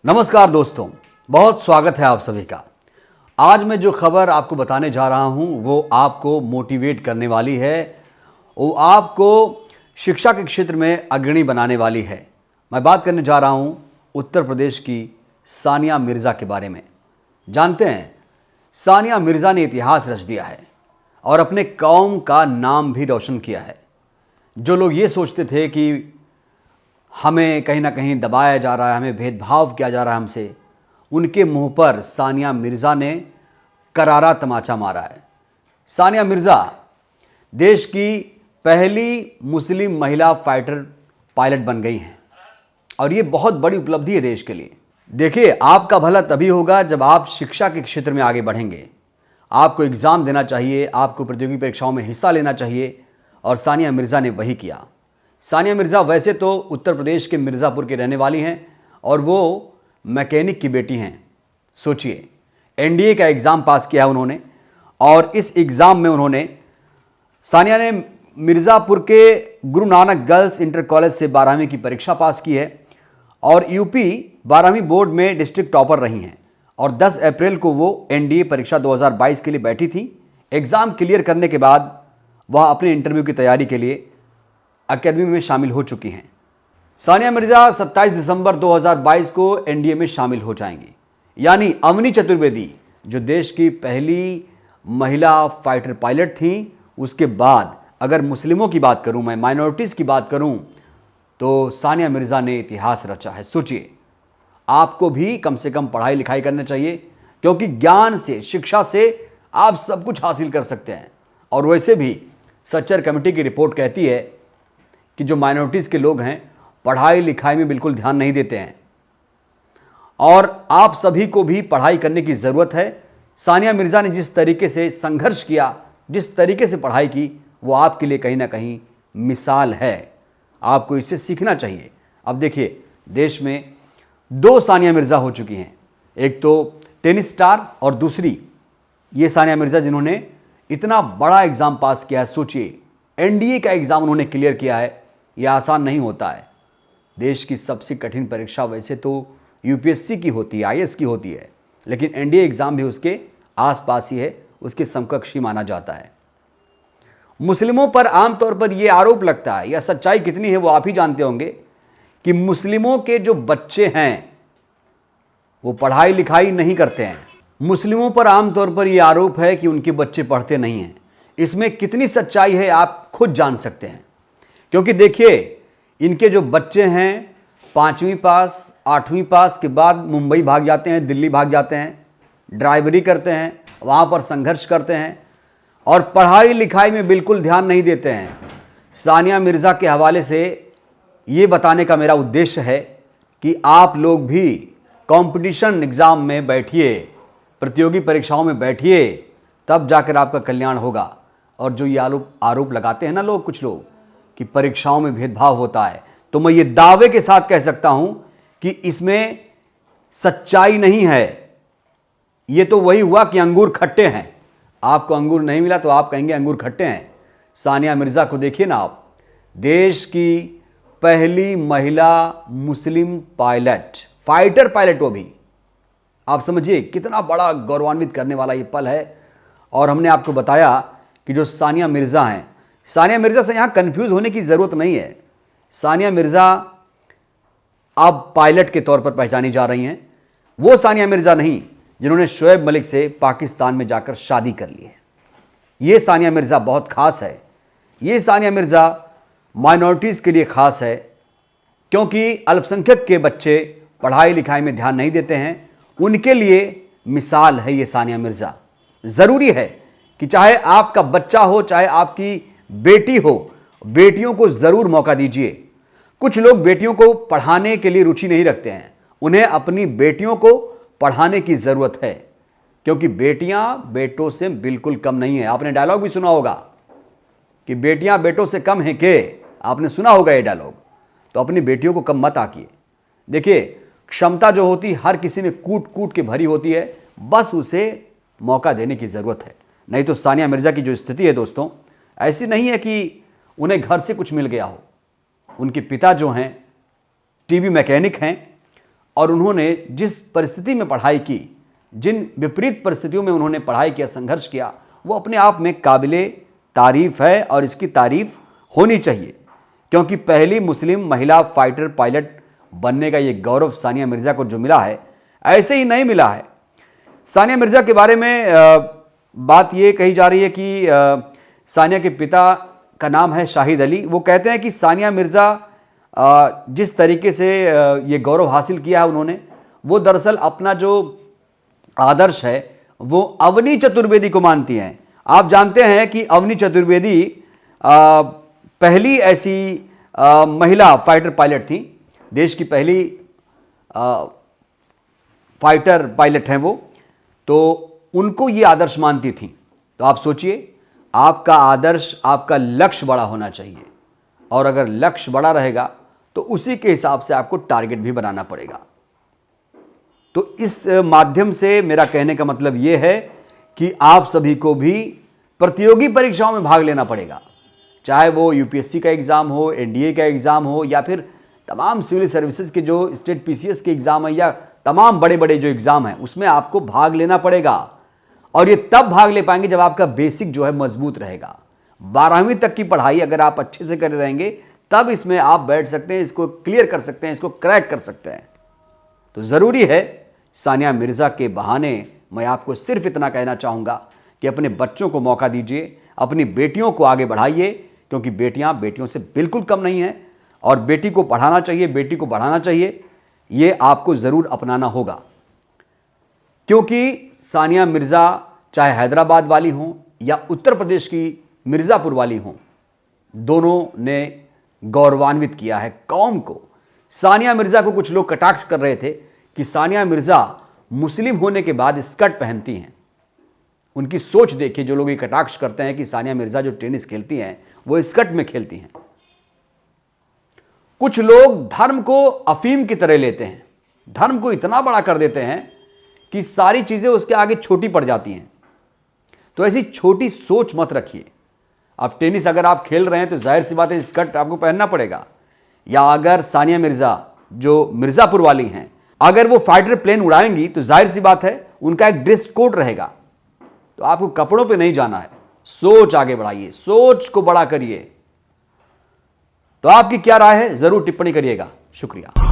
नमस्कार दोस्तों, बहुत स्वागत है आप सभी का। आज मैं जो खबर आपको बताने जा रहा हूं वो आपको मोटिवेट करने वाली है, वो आपको शिक्षा के क्षेत्र में अग्रणी बनाने वाली है। मैं बात करने जा रहा हूं उत्तर प्रदेश की सानिया मिर्ज़ा के बारे में। जानते हैं, सानिया मिर्ज़ा ने इतिहास रच दिया है और अपने कौम का नाम भी रोशन किया है। जो लोग ये सोचते थे कि हमें कहीं ना कहीं दबाया जा रहा है, हमें भेदभाव किया जा रहा है हमसे, उनके मुंह पर सानिया मिर्ज़ा ने करारा तमाचा मारा है। सानिया मिर्ज़ा देश की पहली मुस्लिम महिला फाइटर पायलट बन गई हैं और ये बहुत बड़ी उपलब्धि है देश के लिए। देखिए, आपका भला तभी होगा जब आप शिक्षा के क्षेत्र में आगे बढ़ेंगे। आपको एग्ज़ाम देना चाहिए, आपको प्रतियोगी परीक्षाओं में हिस्सा लेना चाहिए और सानिया मिर्ज़ा ने वही किया। सानिया मिर्ज़ा वैसे तो उत्तर प्रदेश के मिर्ज़ापुर के रहने वाली हैं और वो मैकेनिक की बेटी हैं। सोचिए, एनडीए का एग्ज़ाम पास किया है उन्होंने और इस एग्ज़ाम में सानिया ने मिर्ज़ापुर के Guru Nanak girls inter college से 12वीं की परीक्षा पास की है और यूपी 12वीं बोर्ड में डिस्ट्रिक्ट टॉपर रही हैं और 10 अप्रैल को वो एनडीए परीक्षा 2022 के लिए बैठी थी। एग्ज़ाम क्लियर करने के बाद वह अपने इंटरव्यू की तैयारी के लिए अकेडमी में शामिल हो चुकी हैं। सानिया मिर्ज़ा 27 दिसंबर 2022 को एनडीए में शामिल हो जाएंगी। यानी अवनी चतुर्वेदी जो देश की पहली महिला फाइटर पायलट थी, उसके बाद अगर मुस्लिमों की बात करूं, मैं माइनॉरिटीज़ की बात करूं, तो सानिया मिर्ज़ा ने इतिहास रचा है। सोचिए, आपको भी कम से कम पढ़ाई लिखाई करना चाहिए क्योंकि ज्ञान से, शिक्षा से आप सब कुछ हासिल कर सकते हैं। और वैसे भी सच्चर कमेटी की रिपोर्ट कहती है कि जो माइनॉरिटीज़ के लोग हैं पढ़ाई लिखाई में बिल्कुल ध्यान नहीं देते हैं और आप सभी को भी पढ़ाई करने की ज़रूरत है। सानिया मिर्ज़ा ने जिस तरीके से संघर्ष किया, जिस तरीके से पढ़ाई की, वो आपके लिए कहीं ना कहीं मिसाल है। आपको इससे सीखना चाहिए। अब देखिए, देश में 2 सानिया मिर्ज़ा हो चुकी हैं, एक तो टेनिस स्टार और दूसरी ये सानिया मिर्ज़ा जिन्होंने इतना बड़ा एग्ज़ाम पास किया है। सोचिए, एनडीए का एग्ज़ाम उन्होंने क्लियर किया है। यह आसान नहीं होता है। देश की सबसे कठिन परीक्षा वैसे तो यूपीएससी की होती है, आईएएस की होती है, लेकिन एनडीए एग्ज़ाम भी उसके आसपास ही है, उसके समकक्ष ही माना जाता है। मुस्लिमों पर आमतौर पर यह आरोप लगता है, यह सच्चाई कितनी है वो आप ही जानते होंगे, कि मुस्लिमों के जो बच्चे हैं वो पढ़ाई लिखाई नहीं करते हैं। मुस्लिमों पर आमतौर पर यह आरोप है कि उनके बच्चे पढ़ते नहीं हैं। इसमें कितनी सच्चाई है आप खुद जान सकते हैं, क्योंकि देखिए, इनके जो बच्चे हैं 5वीं पास, 8वीं पास के बाद मुंबई भाग जाते हैं, दिल्ली भाग जाते हैं, ड्राइवरी करते हैं, वहाँ पर संघर्ष करते हैं और पढ़ाई लिखाई में बिल्कुल ध्यान नहीं देते हैं। सानिया मिर्ज़ा के हवाले से ये बताने का मेरा उद्देश्य है कि आप लोग भी कंपटीशन एग्ज़ाम में बैठिए, प्रतियोगी परीक्षाओं में बैठिए, तब जाकर आपका कल्याण होगा। और जो ये आरोप लगाते हैं ना लोग, कुछ लोग, कि परीक्षाओं में भेदभाव होता है, तो मैं ये दावे के साथ कह सकता हूं कि इसमें सच्चाई नहीं है। ये तो वही हुआ कि अंगूर खट्टे हैं। आपको अंगूर नहीं मिला तो आप कहेंगे अंगूर खट्टे हैं। सानिया मिर्ज़ा को देखिए ना आप, देश की पहली महिला मुस्लिम पायलट, फाइटर पायलट, वो भी। आप समझिए कितना बड़ा गौरवान्वित करने वाला ये पल है। और हमने आपको बताया कि जो सानिया मिर्ज़ा हैं, सानिया मिर्ज़ा से यहाँ कंफ्यूज होने की ज़रूरत नहीं है। सानिया मिर्ज़ा अब पायलट के तौर पर पहचानी जा रही हैं। वो सानिया मिर्ज़ा नहीं जिन्होंने शोएब मलिक से पाकिस्तान में जाकर शादी कर ली है। ये सानिया मिर्ज़ा बहुत ख़ास है। ये सानिया मिर्ज़ा माइनॉरिटीज़ के लिए ख़ास है क्योंकि अल्पसंख्यक के बच्चे पढ़ाई लिखाई में ध्यान नहीं देते हैं, उनके लिए मिसाल है ये सानिया मिर्ज़ा। ज़रूरी है कि चाहे आपका बच्चा हो, चाहे आपकी बेटी हो, बेटियों को ज़रूर मौका दीजिए। कुछ लोग बेटियों को पढ़ाने के लिए रुचि नहीं रखते हैं। उन्हें अपनी बेटियों को पढ़ाने की ज़रूरत है क्योंकि बेटियां बेटों से बिल्कुल कम नहीं है। आपने डायलॉग भी सुना होगा कि बेटियां बेटों से कम हैं के, आपने सुना होगा ये डायलॉग। तो अपनी बेटियों को कम मत आकिए। देखिए, क्षमता जो होती हर किसी में कूट कूट के भरी होती है, बस उसे मौका देने की ज़रूरत है। नहीं तो सानिया मिर्ज़ा की जो स्थिति है दोस्तों, ऐसी नहीं है कि उन्हें घर से कुछ मिल गया हो। उनके पिता जो हैं टीवी मैकेनिक हैं और उन्होंने जिस परिस्थिति में पढ़ाई की, जिन विपरीत परिस्थितियों में उन्होंने पढ़ाई किया, संघर्ष किया, वो अपने आप में काबिले तारीफ है और इसकी तारीफ होनी चाहिए, क्योंकि पहली मुस्लिम महिला फाइटर पायलट बनने का ये गौरव सानिया मिर्जा को जो मिला है, ऐसे ही नहीं मिला है। सानिया मिर्जा के बारे में बात ये कही जा रही है कि सानिया के पिता का नाम है शाहिद अली। वो कहते हैं कि सानिया मिर्जा जिस तरीके से ये गौरव हासिल किया है उन्होंने, वो दरअसल अपना जो आदर्श है वो अवनी चतुर्वेदी को मानती हैं। आप जानते हैं कि अवनी चतुर्वेदी पहली ऐसी महिला फाइटर पायलट थी, देश की पहली फाइटर पायलट हैं वो, तो उनको ये आदर्श मानती थी। तो आप सोचिए, आपका आदर्श, आपका लक्ष्य बड़ा होना चाहिए, और अगर लक्ष्य बड़ा रहेगा तो उसी के हिसाब से आपको टारगेट भी बनाना पड़ेगा। तो इस माध्यम से मेरा कहने का मतलब यह है कि आप सभी को भी प्रतियोगी परीक्षाओं में भाग लेना पड़ेगा, चाहे वो यूपीएससी का एग्जाम हो, एनडीए का एग्जाम हो, या फिर तमाम सिविल सर्विसेज के जो स्टेट पीसीएस के एग्जाम है, या तमाम बड़े बड़े जो एग्जाम हैं, उसमें आपको भाग लेना पड़ेगा। और ये तब भाग ले पाएंगे जब आपका बेसिक जो है मजबूत रहेगा। 12वीं तक की पढ़ाई अगर आप अच्छे से कर रहेंगे, तब इसमें आप बैठ सकते हैं, इसको क्लियर कर सकते हैं, इसको क्रैक कर सकते हैं। तो ज़रूरी है, सानिया मिर्ज़ा के बहाने मैं आपको सिर्फ इतना कहना चाहूँगा कि अपने बच्चों को मौका दीजिए, अपनी बेटियों को आगे बढ़ाइए, क्योंकि बेटियाँ बेटियों से बिल्कुल कम नहीं हैं, और बेटी को पढ़ाना चाहिए, बेटी को बढ़ाना चाहिए, ये आपको ज़रूर अपनाना होगा। क्योंकि सानिया मिर्ज़ा चाहे हैदराबाद वाली हों या उत्तर प्रदेश की मिर्ज़ापुर वाली हों, दोनों ने गौरवान्वित किया है कौम को। सानिया मिर्ज़ा को कुछ लोग कटाक्ष कर रहे थे कि सानिया मिर्ज़ा मुस्लिम होने के बाद स्कर्ट पहनती हैं। उनकी सोच देखिए, जो लोग ये कटाक्ष करते हैं कि सानिया मिर्ज़ा जो टेनिस खेलती हैं वो स्कर्ट में खेलती हैं। कुछ लोग धर्म को अफीम की तरह लेते हैं, धर्म को इतना बड़ा कर देते हैं कि सारी चीज़ें उसके आगे छोटी पड़ जाती हैं। तो ऐसी छोटी सोच मत रखिए। अब टेनिस अगर आप खेल रहे हैं तो जाहिर सी बात है स्कर्ट आपको पहनना पड़ेगा। या अगर सानिया मिर्ज़ा जो मिर्ज़ापुर वाली हैं, अगर वो फाइटर प्लेन उड़ाएंगी तो जाहिर सी बात है उनका एक ड्रेस कोड रहेगा। तो आपको कपड़ों पे नहीं जाना है, सोच आगे बढ़ाइए, सोच को बड़ा करिए। तो आपकी क्या राय है, जरूर टिप्पणी करिएगा। शुक्रिया।